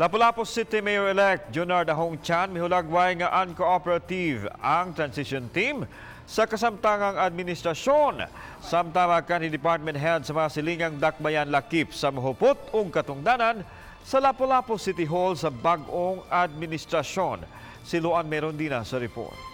Lapu-Lapu City Mayor-elect Junard Ahong Chan mihulagway nga uncooperative ang transition team sa kasamtangang administrasyon. Samtama kan ni Department Head sa mga silingang dakbayan lakip sa mahupot ug katungdanan sa Lapu-Lapu City Hall sa bag-ong administrasyon. Si Luan Merondina sa report.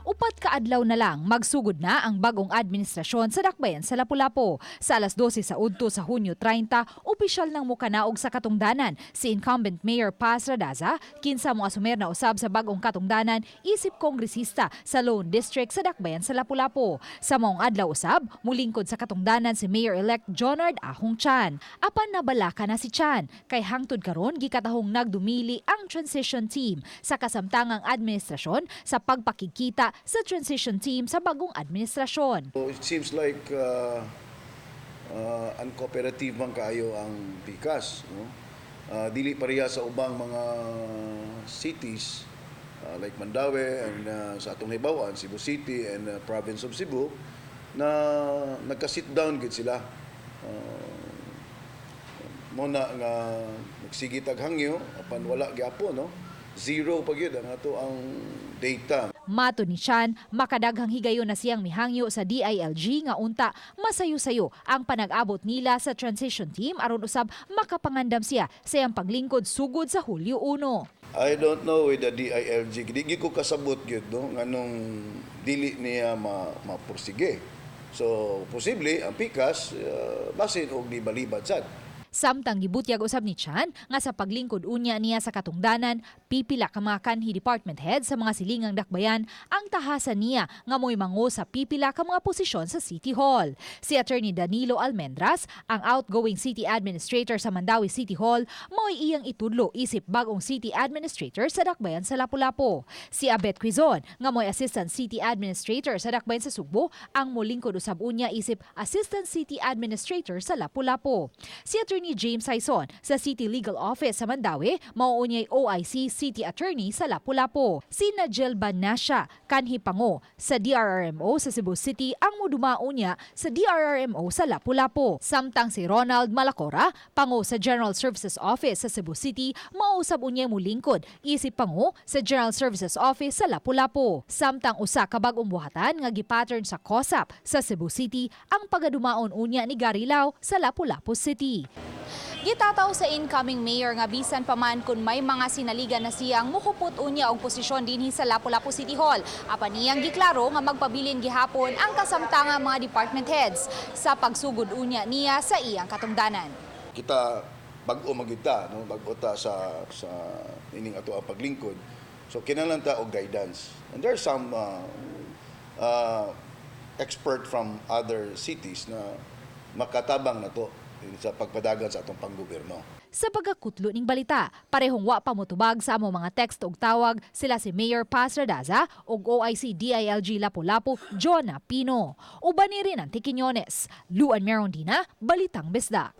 Upat ka adlaw na lang magsugod na ang bagong administrasyon sa dakbayan sa Lapu-Lapu. Sa alas 12 sa udto sa Hunyo 30, opisyal nang mukanaog sa katungdanan si incumbent Mayor Paz Radaza, kinsa mo asumer na usab sa bagong katungdanan isip kongresista sa Lone District sa dakbayan sa Lapu-Lapu. Sa maong adlaw usab, mulingkod sa katungdanan si Mayor-elect Junard Ahong Chan. Apan nabalaka na si Chan kay hangtod karon gikatahong nagdumili ang transition team sa kasamtangang administrasyon sa pagpakikita sa transition team sa bagong administrasyon. So it seems like uncooperative man kaayo ang PICAS. No? Dili pareha sa ubang mga cities like Mandaue and sa atong hibawan, Cebu City and province of Cebu na nagka-sit down gid sila. Muna nga nagsigit ag hangyo apan wala gyapon, no? Zero pa gyud ang ato ang data. Mato ni Chan, makadaghang higayon na siyang mihangyo sa DILG nga unta masayo-sayo ang panag-abot nila sa transition team aron usab makapangandam siya sa iyang paglingkod sugod sa Hulyo 1. I don't know with the DILG. Di ko kasabot gyud, no, nganong dili niya mapursige. So posible ang PICAS basin og di balibad sad. Samtang gibutyag usab ni Chan nga sa paglingkod unya niya sa katungdanan, pipila ka mga kanhi department head sa mga silingang dakbayan ang tahasan niya nga mo'y mango sa pipila ka mga posisyon sa City Hall. Si Attorney Danilo Almendras, ang outgoing city administrator sa Mandaue City Hall, mo'y iyang itudlo isip bagong city administrator sa dakbayan sa Lapu-Lapu. Si Abet Quizon, nga mo'y assistant city administrator sa dakbayan sa Sugbo, ang molingkod usab unya isip assistant city administrator sa Lapu-Lapu. Si Attorney ni James Saison sa City Legal Office sa Mandaue, mauunyay OIC City Attorney sa Lapu-Lapu. Si Najel Banasya, kanhi pango sa DRRMO sa Cebu City, ang mudumao niya sa DRRMO sa Lapu-Lapu. Samtang si Ronald Malacora, pango sa General Services Office sa Cebu City, mausab unyay mulingkod isip pango sa General Services Office sa Lapu-Lapu. Samtang usa ka bag-ong buhatan nga gipattern sa COSAP sa Cebu City, ang pagadumaon unya ni Garilao sa Lapu-Lapu City. Gitataw sa incoming mayor nga bisan pa man kun may mga sinaligan na siyang muhupot unya og posisyon dinhi sa Lapu-Lapu City Hall. Apan niyang giklaro nga magpabilin gihapon ang kasamtangang mga department heads sa pagsugod unya niya sa iyang katungdanan. Kita bag-o magita, no, bag-o ta sa ining ato ang paglingkod. So kinahanglan ta og guidance. And there are some expert from other cities na makatabang na to sa pagpadagan sa atong panggobyerno. Sa pagkakutlo ning balita, parehong wa pa motubag sa among mga teksto ug tawag sila si Mayor Paz Radaza ug OIC DILG Lapu-Lapu Jonah Pino. Uban ni rin ang Tiquiñones. Luan Merondina, Balitang Besda.